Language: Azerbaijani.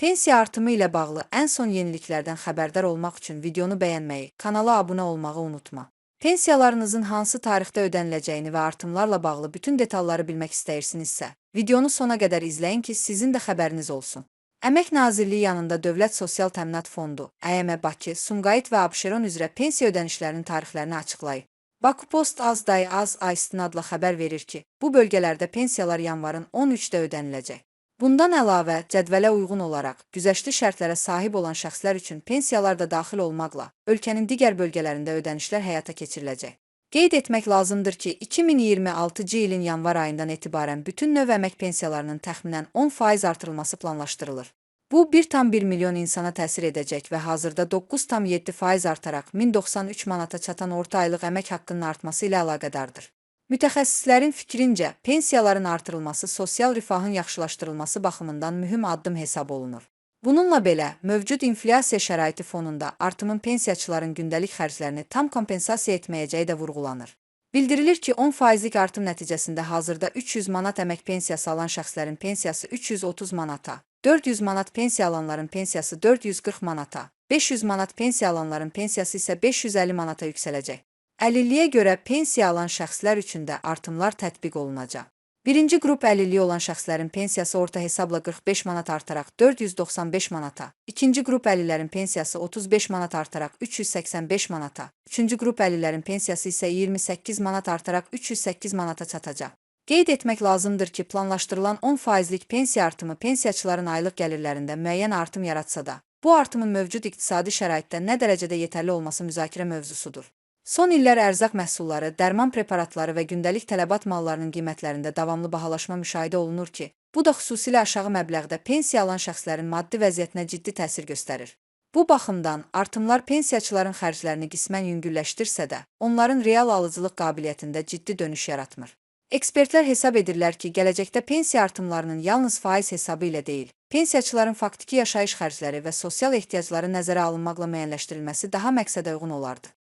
Pensiya artımı ilə bağlı ən son yeniliklərdən xəbərdar olmaq üçün videonu bəyənməyi, kanala abunə olmağı unutma. Pensiyalarınızın hansı tarixdə ödəniləcəyini və artımlarla bağlı bütün detalları bilmək istəyirsinizsə, videonu sona qədər izləyin ki, sizin də xəbəriniz olsun. Əmək Nazirliyi yanında Dövlət Sosial Təminat Fondu, ƏYM Bakı, Sumqayıt və Abşeron üzrə pensiya ödənişlərinin tarixlərini açıqlayıb. Bakıpost az day az Aystin adlı xəbər verir ki, bu bölgələrdə pensiyalar yanvarın 13-də ödəniləcək. Bundan əlavə, cədvələ uyğun olaraq, güzəştli şərtlərə sahib olan şəxslər üçün pensiyalar da daxil olmaqla, ölkənin digər bölgələrində ödənişlər həyata keçiriləcək. Qeyd etmək lazımdır ki, 2026-cı ilin yanvar ayından etibarən bütün növ əmək pensiyalarının təxminən 10% artırılması planlaşdırılır. Bu, 1,1 milyon insana təsir edəcək və hazırda 9,7% artaraq 1093 manata çatan orta aylıq əmək haqqının artması ilə əlaqədardır. Mütəxəssislərin fikrincə, pensiyaların artırılması sosial rifahın yaxşılaşdırılması baxımından mühüm addım hesab olunur. Bununla belə, mövcud inflyasiya şəraiti fonunda artımın pensiyaçıların gündəlik xərclərini tam kompensasiya etməyəcəyi də vurğulanır. Bildirilir ki, 10%lik artım nəticəsində hazırda 300 manat əmək pensiyası alan şəxslərin pensiyası 330 manata, 400 manat pensiya alanların pensiyası 440 manata, 500 manat pensiya alanların pensiyası isə 550 manata yüksələcək. Əlilliyə görə pensiya alan şəxslər üçün də artımlar tətbiq olunacaq. Birinci qrup əlilliyi olan şəxslərin pensiyası orta hesabla 45 manat artaraq 495 manata, ikinci qrup əlillərin pensiyası 35 manat artaraq 385 manata, üçüncü qrup əlillərin pensiyası isə 28 manat artaraq 308 manata çatacaq. Qeyd etmək lazımdır ki, planlaşdırılan 10%lik pensiya artımı pensiyaçıların aylıq gəlirlərində müəyyən artım yaratsa da, bu artımın mövcud iqtisadi şəraitdə nə dərəcədə yetərli olması müzakirə mövzusudur. Son illər ərzaq məhsulları, dərman preparatları və gündəlik tələbat mallarının qiymətlərində davamlı bahalaşma müşahidə olunur ki, bu da xüsusilə aşağı məbləğdə pensiya alan şəxslərin maddi vəziyyətinə ciddi təsir göstərir. Bu baxımdan artımlar pensiyaçıların xərclərini qismən yüngülləşdirsə də, onların real alıcılıq qabiliyyətində ciddi dönüş yaratmır. Ekspertlər hesab edirlər ki, gələcəkdə pensiya artımlarının yalnız faiz hesabı ilə deyil, pensiyaçıların faktiki yaşayış xərcləri və sosial ehtiyacları nəzərə alınmaqla müəyyənləşdirilməsi daha məqsədə uyğun olardı.